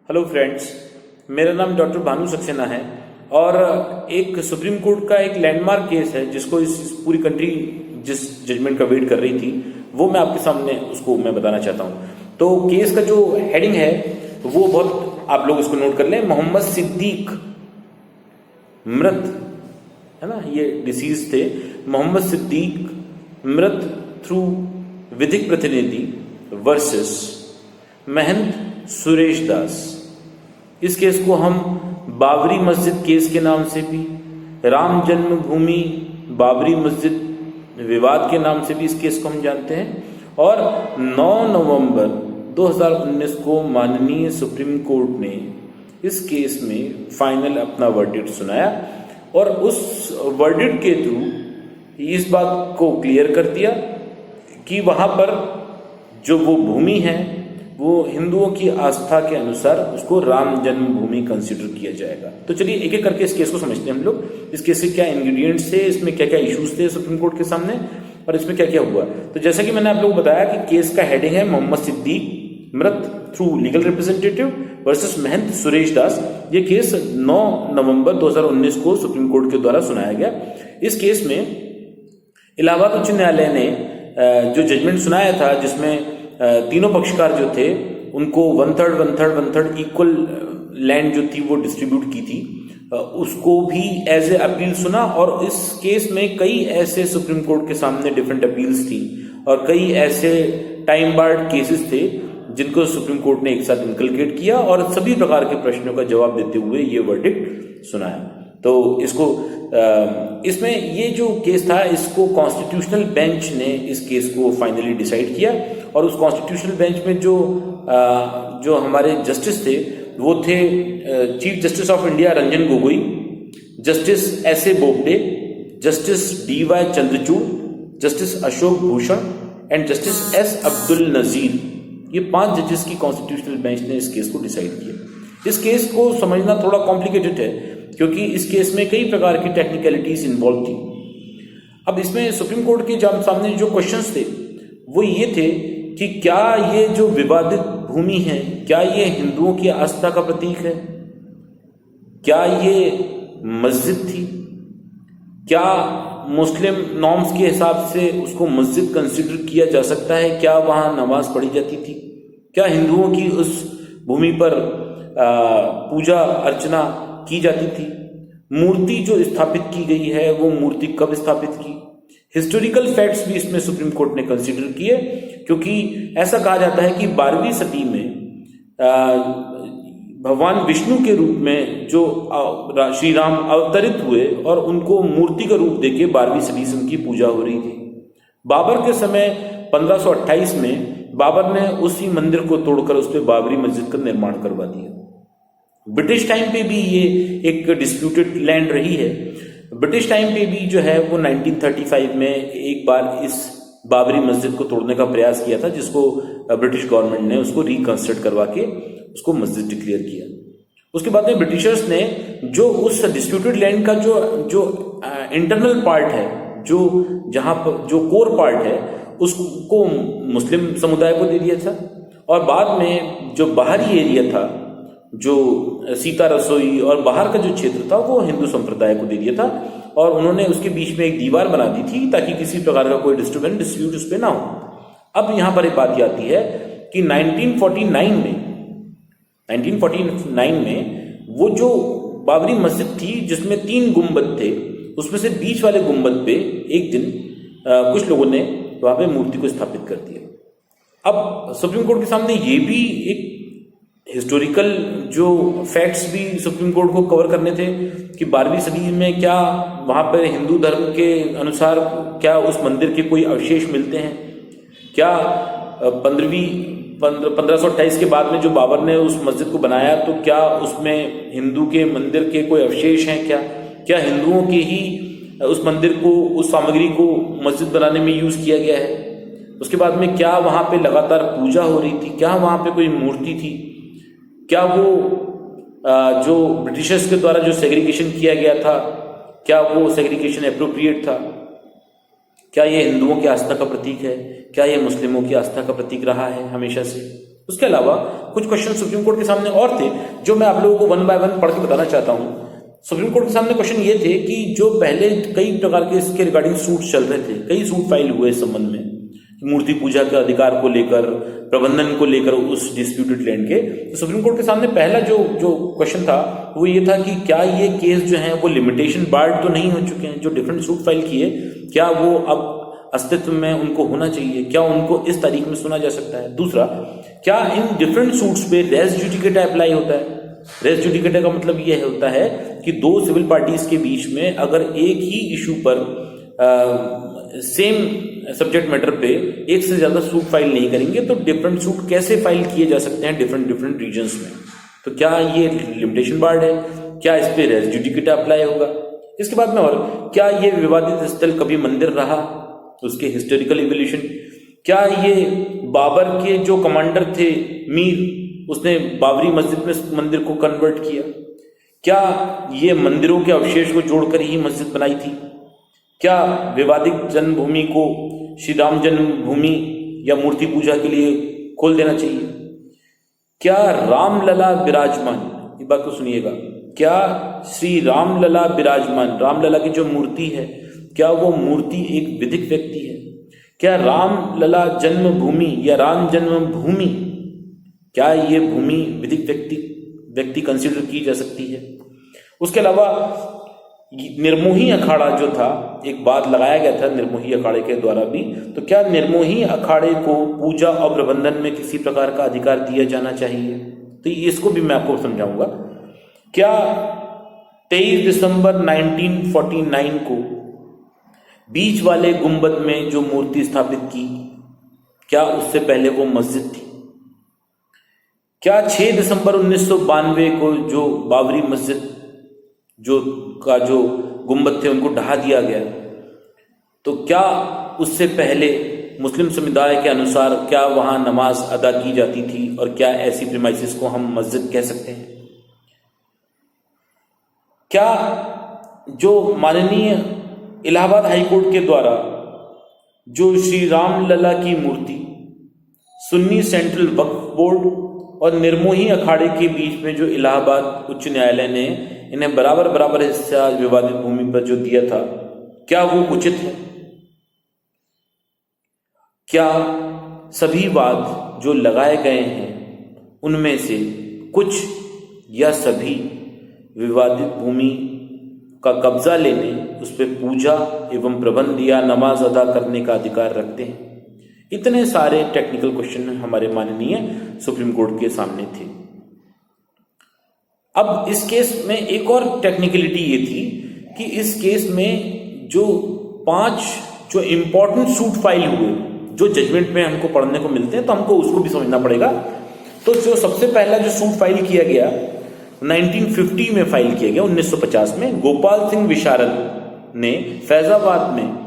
Hello friends, मेरा नाम doctor Bhanu Saxena है और एक सुप्रीम कोर्ट का एक लैंडमार्क केस है जिसको इस पूरी कंट्री जिस जजमेंट का वेट कर रही थी वो मैं आपके सामने उसको मैं बताना चाहता हूँ। तो केस का जो हेडिंग है वो बहुत आप लोग इसको नोट कर लें। मोहम्मद सिद्दीक मृत है ना, ये डिसीज थे। मोहम्मद सिद्दीक मृत थ्रू विधिक प्रतिनिधि वर्सेस महंत सुरेश दास। इस केस को हम बाबरी मस्जिद केस के नाम से भी, राम जन्मभूमि बाबरी मस्जिद विवाद के नाम से भी इस केस को हम जानते हैं। और 9 नवंबर 2019 को माननीय सुप्रीम कोर्ट ने इस केस में फाइनल अपना वर्डिक्ट सुनाया और उस वर्डिक्ट के थ्रू इस बात को क्लियर कर दिया कि वहां पर जो वो भूमि है वो हिंदुओं की आस्था के अनुसार उसको राम जन्मभूमि कंसिडर किया जाएगा। तो चलिए एक एक करके इस केस को समझते हैं हम लोग। इस केस से क्या इंग्रेडिएंट्स थे, इसमें क्या क्या इश्यूज थे सुप्रीम कोर्ट के सामने और इसमें क्या क्या हुआ। तो जैसा कि मैंने आप लोगों को बताया कि केस का हेडिंग है मोहम्मद सिद्दीक मृत थ्रू लीगल रिप्रेजेंटेटिव वर्सेस महंत सुरेश दास। ये केस 9 नवंबर 2019 को सुप्रीम कोर्ट के द्वारा सुनाया गया। इस केस में इलाहाबाद उच्च न्यायालय ने जो जजमेंट सुनाया था जिसमें तीनों पक्षकार जो थे उनको 1/3 इक्वल लैंड जो थी वो डिस्ट्रीब्यूट की थी, उसको भी एज ए अपील सुना। और इस केस में कई ऐसे सुप्रीम कोर्ट के सामने डिफरेंट अपील्स थी और कई ऐसे टाइम बार्ड केसेस थे जिनको सुप्रीम कोर्ट ने एक साथ इनकलकेट किया और सभी प्रकार के प्रश्नों का जवाब देते हुए ये वर्डिक्ट सुनाया। तो इसको इसमें ये जो केस था इसको कॉन्स्टिट्यूशनल बेंच ने इस केस को फाइनली डिसाइड किया और उस कॉन्स्टिट्यूशनल बेंच में जो हमारे जस्टिस थे वो थे chief justice of India Ranjan Gogoi, justice S A. Bobde, justice D Y. Chandrachud, justice Ashok Bhushan and justice S. Abdul Nazeer. ये 5 जजेस की कॉन्स्टिट्यूशनल बेंच ने इस केस को डिसाइड किया। इस केस को समझना थोड़ा कॉम्प्लिकेटेड है क्योंकि इस केस में कई प्रकार की टेक्निकलिटीज इन्वॉल्व थी। अब इसमें सुप्रीम कोर्ट के सामने जो क्वेश्चंस थे वो ये थे कि क्या ये जो विवादित भूमि है क्या ये हिंदुओं की आस्था का प्रतीक है, क्या ये मस्जिद थी, क्या मुस्लिम नॉर्म्स के हिसाब से उसको मस्जिद कंसिडर किया जा सकता है, क्या वहां नमाज पढ़ी जाती थी, क्या हिंदुओं की उस भूमि पर पूजा अर्चना की जाती थी, मूर्ति जो स्थापित की गई है वो मूर्ति कब स्थापित की। हिस्टोरिकल फैक्ट्स भी इसमें सुप्रीम कोर्ट ने कंसीडर किए क्योंकि ऐसा कहा जाता है कि 12वीं सदी में भगवान विष्णु के रूप में जो श्री राम अवतरित हुए और उनको मूर्ति का रूप देके 12वीं सदी से उनकी पूजा हो रही थी। बाबर के समय 1528 में बाबर ने उसी मंदिर को तोड़कर उस पर बाबरी मस्जिद का निर्माण करवा दिया। ब्रिटिश टाइम पे भी ये एक डिस्प्यूटेड लैंड रही है। ब्रिटिश टाइम पे भी जो है वो 1935 में एक बार इस बाबरी मस्जिद को तोड़ने का प्रयास किया था जिसको ब्रिटिश गवर्नमेंट ने उसको रिकंस्ट्रक्ट करवा के उसको मस्जिद डिक्लेयर किया। उसके बाद में ब्रिटिशर्स ने जो उस डिस्प्यूटेड लैंड का जो इंटरनल पार्ट है, जो जहां पर जो कोर पार्ट है उसको मुस्लिम समुदाय को दे दिया था और बाद में जो बाहरी एरिया था, जो सीता रसोई और बाहर का जो क्षेत्र था वो हिंदू संप्रदाय को दे दिया था और उन्होंने उसके बीच में एक दीवार बना दी थी ताकि किसी प्रकार का कोई डिस्प्यूट उस पर ना हो। अब यहां पर एक बात आती है कि 1949 में वो जो बाबरी मस्जिद थी जिसमें 3 गुंबद थे उसमें से बीच वाले गुंबद पे एक दिन कुछ लोगों ने वहां पे मूर्ति को स्थापित कर दिया। अब सुप्रीम कोर्ट के सामने ये भी एक हिस्टोरिकल जो फैक्ट्स भी सुप्रीम कोर्ट को कवर करने थे कि 12वीं सदी में क्या वहां पर हिंदू धर्म के अनुसार क्या उस मंदिर के कोई अवशेष मिलते हैं, क्या 1528 के बाद में जो बाबर ने उस मस्जिद को बनाया तो क्या उसमें हिंदू के मंदिर के कोई अवशेष हैं, क्या हिंदुओं के ही उस मंदिर को उस सामग्री को मस्जिद बनाने में यूज किया गया है। उसके बाद में क्या वहां पे लगातार पूजा हो रही थी, क्या वहां पे कोई मूर्ति थी, क्या वो जो ब्रिटिशर्स के द्वारा जो सेग्रीगेशन किया गया था क्या वो सेग्रीगेशन एप्रोप्रिएट था, क्या ये हिंदुओं की आस्था का प्रतीक है, क्या ये मुस्लिमों की आस्था का प्रतीक रहा है हमेशा से। उसके अलावा कुछ क्वेश्चन सुप्रीम कोर्ट के सामने और थे जो मैं आप लोगों को वन बाय वन पढ़ के बताना चाहता हूं। सुप्रीम कोर्ट के सामने क्वेश्चन ये थे कि जो पहले कई प्रकार के इसके रिगार्डिंग सूट चल रहे थे, कई सूट फाइल हुए इस संबंध में, मूर्ति पूजा के अधिकार को लेकर, प्रबंधन को लेकर उस डिस्प्यूटेड लैंड के। तो सुप्रीम कोर्ट के सामने पहला जो क्वेश्चन था वो ये था कि क्या ये केस जो है वो लिमिटेशन बार्ड तो नहीं हो चुके हैं, जो डिफरेंट सूट फाइल किए, क्या वो अब अस्तित्व में उनको होना चाहिए, क्या उनको इस तारीख में सुना जा सकता है। दूसरा, क्या इन डिफरेंट सूट्स पे रेस जुडिकेटा अप्लाई होता है। रेस जुडिकेटा का मतलब यह होता है कि दो सिविल पार्टीज के बीच में अगर एक ही इशू पर सेम सब्जेक्ट मैटर पे एक से ज्यादा सूट फाइल नहीं करेंगे तो डिफरेंट सूट कैसे फाइल किए जा सकते हैं डिफरेंट रीजन्स में। तो क्या ये लिमिटेशन बार्ड है, क्या इस पे रेस जुडिकेटा अप्लाई होगा। इसके बाद में और क्या ये विवादित स्थल कभी मंदिर रहा, उसके हिस्टोरिकल इवोल्यूशन, क्या ये बाबर के जो कमांडर थे मीर, उसने बाबरी मस्जिद में मंदिर को कन्वर्ट किया, क्या ये मंदिरों के अवशेष को जोड़कर ही मस्जिद बनाई थी, क्या विवादित जन्मभूमि को श्री राम जन्मभूमि या मूर्ति पूजा के लिए खोल देना चाहिए, क्या रामलला विराजमान, ये बात को सुनिएगा, क्या श्री रामलला विराजमान, रामलला की जो मूर्ति है क्या वो मूर्ति एक विधिक व्यक्ति है, क्या रामलला जन्मभूमि या राम जन्मभूमि, क्या ये भूमि विधिक व्यक्ति कंसिडर की जा सकती है। उसके अलावा निर्मोही अखाड़ा जो था, एक बात लगाया गया था निर्मोही अखाड़े के द्वारा भी, तो क्या निर्मोही अखाड़े को पूजा और प्रबंधन में किसी प्रकार का अधिकार दिया जाना चाहिए, तो इसको भी मैं आपको समझाऊंगा। क्या 23 दिसंबर 1949 को बीच वाले गुंबद में जो मूर्ति स्थापित की, क्या उससे पहले वो मस्जिद थी। क्या 6 दिसंबर 1992 को जो बाबरी मस्जिद जो गुंबद थे उनको ढहा दिया गया, तो क्या उससे पहले मुस्लिम समुदाय के अनुसार क्या वहां नमाज अदा की जाती थी, और क्या ऐसी प्रीमाइसेस को हम मस्जिद कह सकते हैं। क्या जो माननीय इलाहाबाद हाईकोर्ट के द्वारा जो श्री रामलला की मूर्ति सुन्नी सेंट्रल वक्फ बोर्ड और निर्मोही अखाड़े के बीच में जो इलाहाबाद उच्च न्यायालय ने इन्हें बराबर हिस्सा विवादित भूमि पर जो दिया था, क्या वो उचित है। क्या सभी वाद जो लगाए गए हैं उनमें से कुछ या सभी विवादित भूमि का कब्जा लेने, उस पर पूजा एवं प्रबंध या नमाज अदा करने का अधिकार रखते हैं। इतने सारे टेक्निकल क्वेश्चन हमारे माननीय सुप्रीम कोर्ट के सामने थे। अब इस केस में एक और टेक्निकलिटी ये थी कि इस केस में जो 5 जो इंपॉर्टेंट सूट फाइल हुए जो जजमेंट में हमको पढ़ने को मिलते हैं, तो हमको उसको भी समझना पड़ेगा। तो जो सबसे पहला जो सूट फाइल किया गया 1950 में फाइल किया गया, 1950 में गोपाल सिंह विशारद ने फैजाबाद में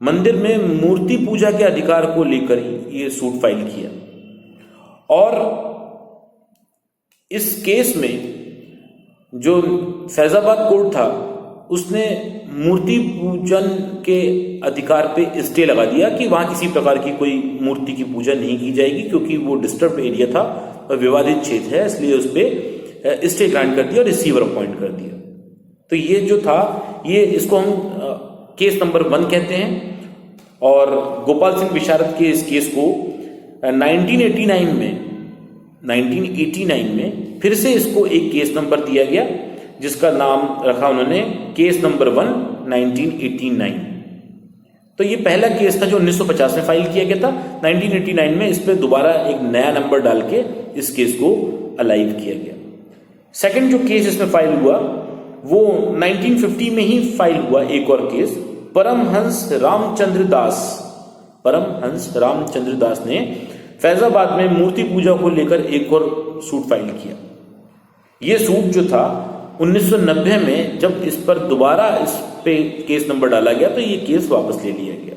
मंदिर में मूर्ति पूजा के अधिकार को लेकर ये सूट फाइल किया। और इस केस में जो फैजाबाद कोर्ट था उसने मूर्ति पूजन के अधिकार पे स्टे लगा दिया कि वहां किसी प्रकार की कोई मूर्ति की पूजा नहीं की जाएगी, क्योंकि वो डिस्टर्ब्ड एरिया था और विवादित क्षेत्र है, इसलिए उस पर स्टे ग्रांट कर दिया और रिसीवर अपॉइंट कर दिया। तो ये जो था ये इसको हम केस नंबर 1 कहते हैं। और गोपाल सिंह विशारद के इस केस को 1989 में फिर से इसको एक केस नंबर दिया गया, जिसका नाम रखा उन्होंने केस नंबर 1 1989। तो ये पहला केस था जो 1950 में फाइल किया गया था। 1989 में इस पर दोबारा एक नया नंबर डाल के इस केस को अलाइव किया गया। सेकंड जो केस इसमें फाइल हुआ वो 1950 में ही फाइल हुआ, एक और केस परमहंस रामचंद्र दास ने फैजाबाद में मूर्ति पूजा को लेकर एक और सूट फाइल किया। यह सूट जो था 1990 में जब इस पर दोबारा इस पे केस नंबर डाला गया तो ये केस वापस ले लिया गया।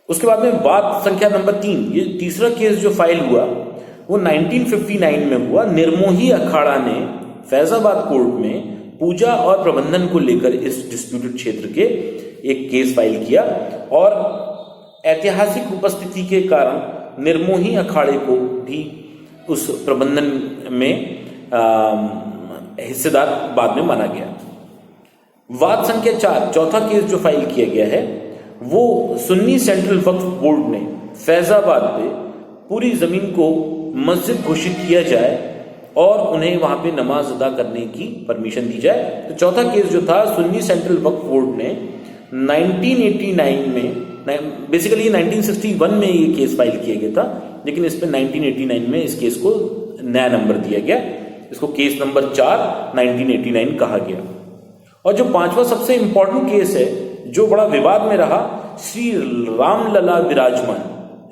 उसके बाद में बात संख्या नंबर 3, ये तीसरा केस जो फाइल हुआ वो 1959 में हुआ। निर्मोही अखाड़ा ने फैजाबाद कोर्ट में पूजा और प्रबंधन को लेकर इस डिस्प्यूटेड क्षेत्र के एक केस फाइल किया और ऐतिहासिक उपस्थिति के कारण निर्मोही अखाड़े को भी उस प्रबंधन में हिस्सेदार बाद में माना गया। वाद संख्या 4, चौथा केस जो फाइल किया गया है वो सुन्नी सेंट्रल वक्फ बोर्ड ने फैजाबाद पे पूरी जमीन को मस्जिद घोषित किया जाए और उन्हें वहां पे नमाज अदा करने की परमिशन दी जाए। तो चौथा केस जो था, सुन्नी सेंट्रल वक्फ बोर्ड ने 1989 में, बेसिकली 1961 में ये केस फाइल किया गया था, लेकिन इस पे 1989 में इस केस को नया नंबर दिया गया, इसको केस नंबर 4 1989 कहा गया। और जो पांचवा सबसे इंपॉर्टेंट केस है जो बड़ा विवाद में रहा, श्री रामलला विराजमान,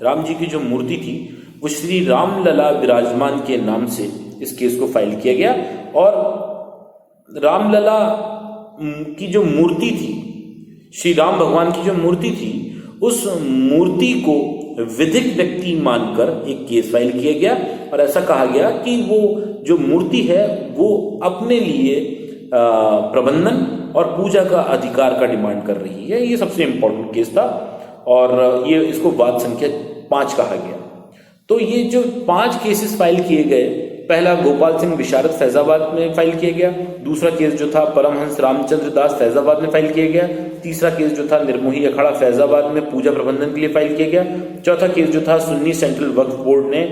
राम जी की जो मूर्ति थी वो श्री रामलला विराजमान के नाम से इस केस को फाइल किया गया। और रामलला की जो मूर्ति थी, श्री राम भगवान की जो मूर्ति थी, उस मूर्ति को विधिक व्यक्ति मानकर एक केस फाइल किया गया और ऐसा कहा गया कि वो जो मूर्ति है वो अपने लिए प्रबंधन और पूजा का अधिकार का डिमांड कर रही है। ये सबसे इंपॉर्टेंट केस था और ये इसको वाद संख्या 5 कहा गया। तो ये जो 5 केसेस फाइल किए गए, पहला गोपाल सिंह विशारद फैजाबाद में फाइल किया गया, दूसरा केस जो था परमहंस रामचंद्र दास फैजाबाद में फाइल किया गया, तीसरा केस जो था निर्मोही अखाड़ा फैजाबाद में पूजा प्रबंधन के लिए फाइल किया गया, चौथा केस जो था सुन्नी सेंट्रल वक्फ बोर्ड ने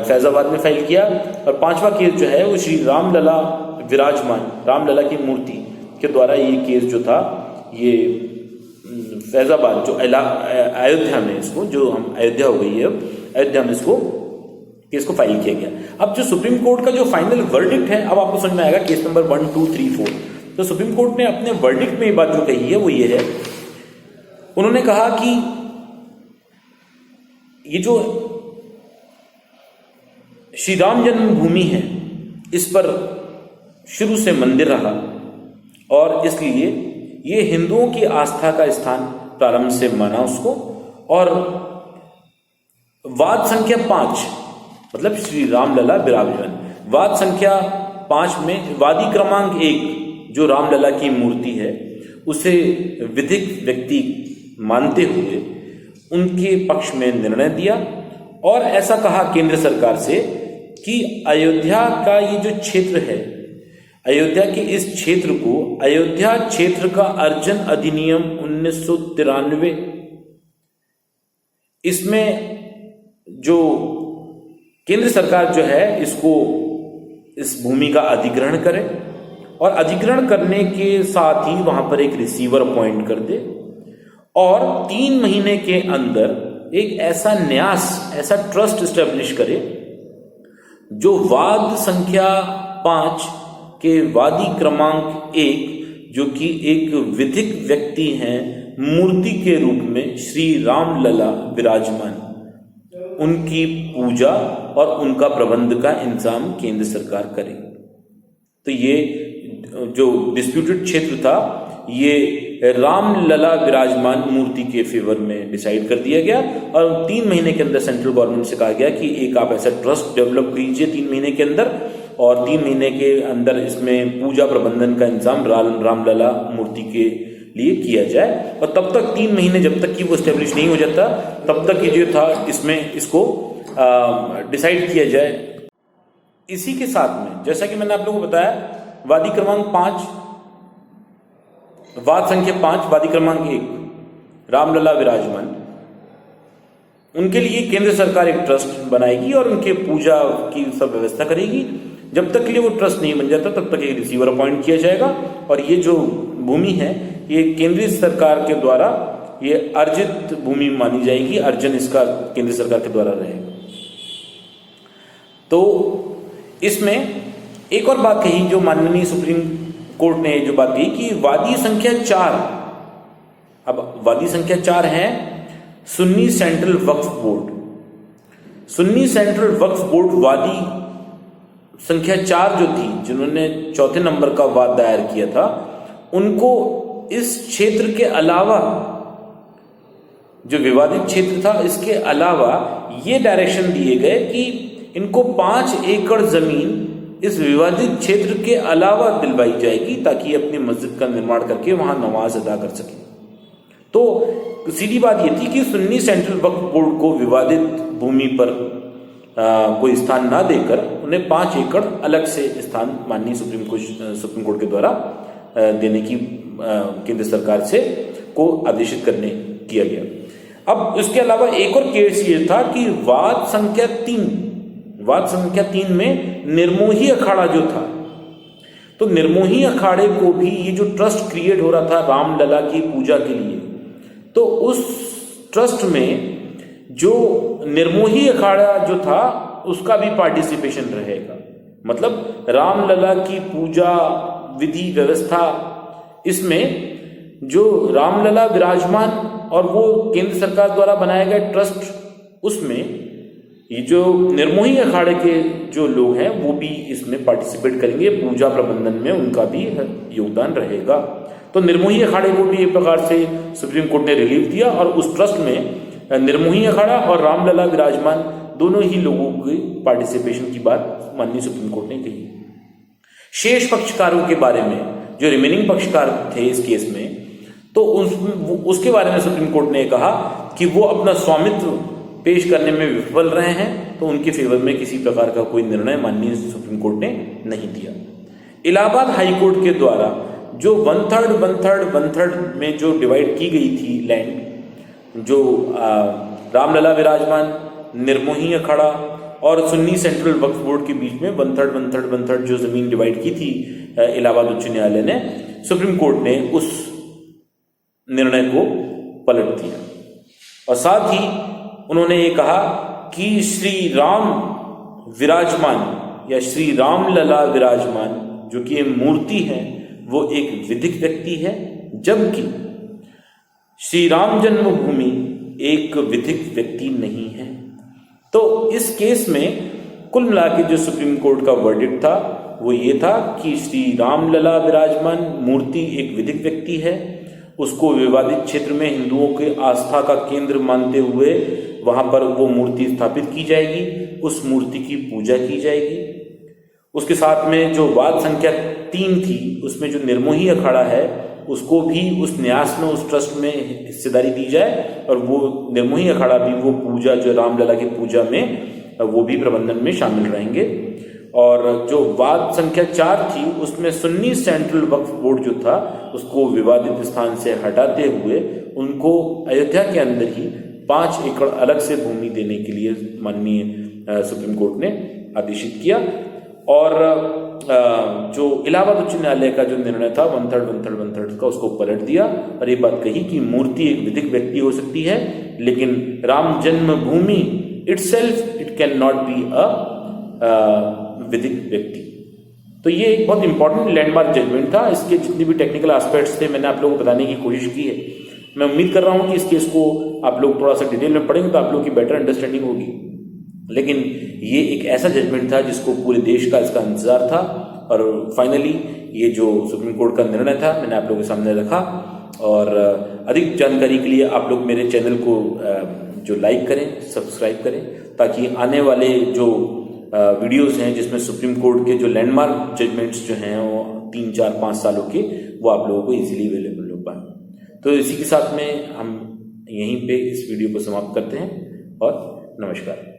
फैजाबाद में फाइल किया, और पांचवा केस जो है वो श्री रामलला विराजमान, रामलला की मूर्ति के द्वारा ये केस जो था ये फैजाबाद जो अयोध्या में, इसको जो हम अयोध्या हो गई है, अयोध्या में इसको केस को फाइल किया गया। अब जो सुप्रीम कोर्ट का जो फाइनल वर्डिक्ट है, अब आपको समझ में आएगा केस नंबर 1, 2, 3, 4। तो सुप्रीम कोर्ट ने अपने वर्डिक्ट में ये बात जो कही है वो ये है, उन्होंने कहा कि ये जो श्री राम जन्मभूमि है इस पर शुरू से मंदिर रहा और इसलिए ये हिंदुओं की आस्था का स्थान प्रारंभ से माना उसको। और वाद संख्या 5 मतलब श्री रामलला विराजमान, वाद संख्या 5 में वादी क्रमांक 1 जो रामलला की मूर्ति है उसे विधिक व्यक्ति मानते हुए उनके पक्ष में निर्णय दिया और ऐसा कहा केंद्र सरकार से कि अयोध्या का ये जो क्षेत्र है, अयोध्या के इस क्षेत्र को अयोध्या क्षेत्र का अर्जन अधिनियम 1993, इसमें जो केंद्र सरकार जो है इसको इस भूमि का अधिग्रहण करे और अधिग्रहण करने के साथ ही वहां पर एक रिसीवर अपॉइंट कर दे और 3 महीने के अंदर एक ऐसा न्यास, ऐसा ट्रस्ट एस्टेब्लिश करे जो वाद संख्या 5 के वादी क्रमांक 1 जो कि एक विधिक व्यक्ति हैं मूर्ति के रूप में श्री रामलला विराजमान, उनकी पूजा और उनका प्रबंध का इंतजाम केंद्र सरकार करे। तो ये जो डिस्प्यूटेड क्षेत्र था ये रामलला विराजमान मूर्ति के फेवर में डिसाइड कर दिया गया और 3 महीने के अंदर सेंट्रल गवर्नमेंट से कहा गया कि एक आप ऐसा ट्रस्ट डेवलप कीजिए 3 महीने के अंदर और 3 महीने के अंदर इसमें पूजा प्रबंधन का इंतजाम रामलला मूर्ति के लिए किया जाए और तब तक 3 महीने जब तक कि वो स्टेब्लिश नहीं हो जाता तब तक ये जो था इसमें इसको डिसाइड किया जाए। इसी के साथ में जैसा कि मैंने आप लोगों को बताया वादी क्रमांक 5, वाद संख्या 5 वादी क्रमांक 1 रामलला विराजमान, उनके लिए केंद्र सरकार एक ट्रस्ट बनाएगी और उनके पूजा की सब व्यवस्था करेगी। जब तक के लिए वो ट्रस्ट नहीं बन जाता तब तक एक रिसीवर अपॉइंट किया जाएगा और ये जो भूमि है ये केंद्रीय सरकार के द्वारा ये अर्जित भूमि मानी जाएगी, अर्जन इसका केंद्र सरकार के द्वारा रहेगा। तो इसमें एक और बात कही जो माननीय सुप्रीम कोर्ट ने जो बात कही कि वादी संख्या 4, अब वादी संख्या 4 है सुन्नी सेंट्रल वक्फ बोर्ड। सुन्नी सेंट्रल वक्फ बोर्ड वादी संख्या 4 जो थी, जिन्होंने चौथे नंबर का वाद दायर किया था, उनको इस क्षेत्र के अलावा जो विवादित क्षेत्र था इसके अलावा ये डायरेक्शन दिए गए कि इनको 5 एकड़ जमीन इस विवादित क्षेत्र के अलावा दिलवाई जाएगी ताकि अपनी मस्जिद का निर्माण करके वहां नमाज अदा कर सके। तो सीधी बात यह थी कि सुन्नी सेंट्रल वक्फ बोर्ड को विवादित भूमि पर कोई स्थान ना देकर उन्हें 5 एकड़ अलग से स्थान माननीय सुप्रीम कोर्ट के द्वारा देने की केंद्र सरकार से को आदेशित करने किया गया। अब इसके अलावा एक और केस ये था कि वाद संख्या 3 में निर्मोही अखाड़ा जो था, तो निर्मोही अखाड़े को भी ये जो ट्रस्ट क्रिएट हो रहा था रामलला की पूजा के लिए, तो उस ट्रस्ट में जो निर्मोही अखाड़ा जो था उसका भी पार्टिसिपेशन रहेगा। मतलब रामलला की पूजा विधि व्यवस्था, इसमें जो रामलला विराजमान और वो केंद्र सरकार द्वारा बनाया गया ट्रस्ट, उसमें ये जो निर्मोही अखाड़े के जो लोग हैं वो भी इसमें पार्टिसिपेट करेंगे, पूजा प्रबंधन में उनका भी योगदान रहेगा। तो निर्मोही अखाड़े को भी एक प्रकार से सुप्रीम कोर्ट ने रिलीफ दिया और उस ट्रस्ट में निर्मोही अखाड़ा और रामलला विराजमान दोनों ही लोगों की पार्टिसिपेशन की बात माननीय सुप्रीम कोर्ट ने कही। शेष पक्षकारों के बारे में, जो रिमेनिंग पक्षकार थे इस केस में, तो उसके बारे में सुप्रीम कोर्ट ने कहा कि वो अपना स्वामित्व पेश करने में विफल रहे हैं, तो उनके फेवर में किसी प्रकार का कोई निर्णय माननीय सुप्रीम कोर्ट ने नहीं दिया। इलाहाबाद हाई कोर्ट के द्वारा जो 1/3 में जो डिवाइड की गई थी लैंड, जो रामलला विराजमान, निर्मोही अखाड़ा और सुन्नी सेंट्रल वक्फ बोर्ड के बीच में 1/3 जो जमीन डिवाइड की थी इलाहाबाद उच्च न्यायालय ने, सुप्रीम कोर्ट ने उस निर्णय को पलट दिया और साथ ही उन्होंने ये कहा कि श्री राम विराजमान या श्री रामलला विराजमान जो कि मूर्ति है वो एक विधिक व्यक्ति है, जबकि श्री राम जन्मभूमि एक विधिक व्यक्ति नहीं है। तो इस केस में कुल मिला के जो सुप्रीम कोर्ट का वर्डिक्ट था वो ये था कि श्री रामलला विराजमान मूर्ति एक विधिक व्यक्ति है, उसको विवादित क्षेत्र में हिंदुओं के आस्था का केंद्र मानते हुए वहां पर वो मूर्ति स्थापित की जाएगी, उस मूर्ति की पूजा की जाएगी। उसके साथ में जो वाद संख्या 3 थी उसमें जो निर्मोही अखाड़ा है उसको भी उस न्यास में, उस ट्रस्ट में हिस्सेदारी दी जाए और वो निर्मोही अखाड़ा भी वो पूजा जो रामलला की पूजा में वो भी प्रबंधन में शामिल रहेंगे। और जो वाद संख्या 4 थी उसमें सुन्नी सेंट्रल वक्फ बोर्ड जो था उसको विवादित स्थान से हटाते हुए उनको अयोध्या के अंदर ही 5 एकड़ अलग से भूमि देने के लिए माननीय सुप्रीम कोर्ट ने आदेशित किया। और जो इलाहाबाद उच्च न्यायालय का जो निर्णय था 1/3 का, उसको पलट दिया और ये बात कही कि मूर्ति एक विधिक व्यक्ति हो सकती है, लेकिन राम जन्मभूमि itself it can not be a विधिक व्यक्ति। तो ये एक बहुत इंपॉर्टेंट लैंडमार्क जजमेंट था। इसके जितने भी टेक्निकल एस्पेक्ट्स थे मैंने आप लोगों को बताने की कोशिश की है। मैं उम्मीद कर रहा हूं कि इस केस को आप लोग थोड़ा सा डिटेल में पढ़ेंगे तो आप लोगों की बेटर अंडरस्टैंडिंग होगी। लेकिन ये एक ऐसा जजमेंट था जिसको पूरे देश का इसका इंतजार था और फाइनली ये जो सुप्रीम कोर्ट का निर्णय था मैंने आप लोगों के सामने रखा। और अधिक जानकारी के लिए आप लोग मेरे चैनल को जो लाइक करें, सब्सक्राइब करें, ताकि आने वाले जो वीडियोस हैं जिसमें सुप्रीम कोर्ट के जो लैंडमार्क जजमेंट्स जो हैं वो 3, 4, 5 सालों के वो आप लोगों को इजीली अवेलेबल हो पाए। तो इसी के साथ में हम यहीं पे इस वीडियो को समाप्त करते हैं और नमस्कार।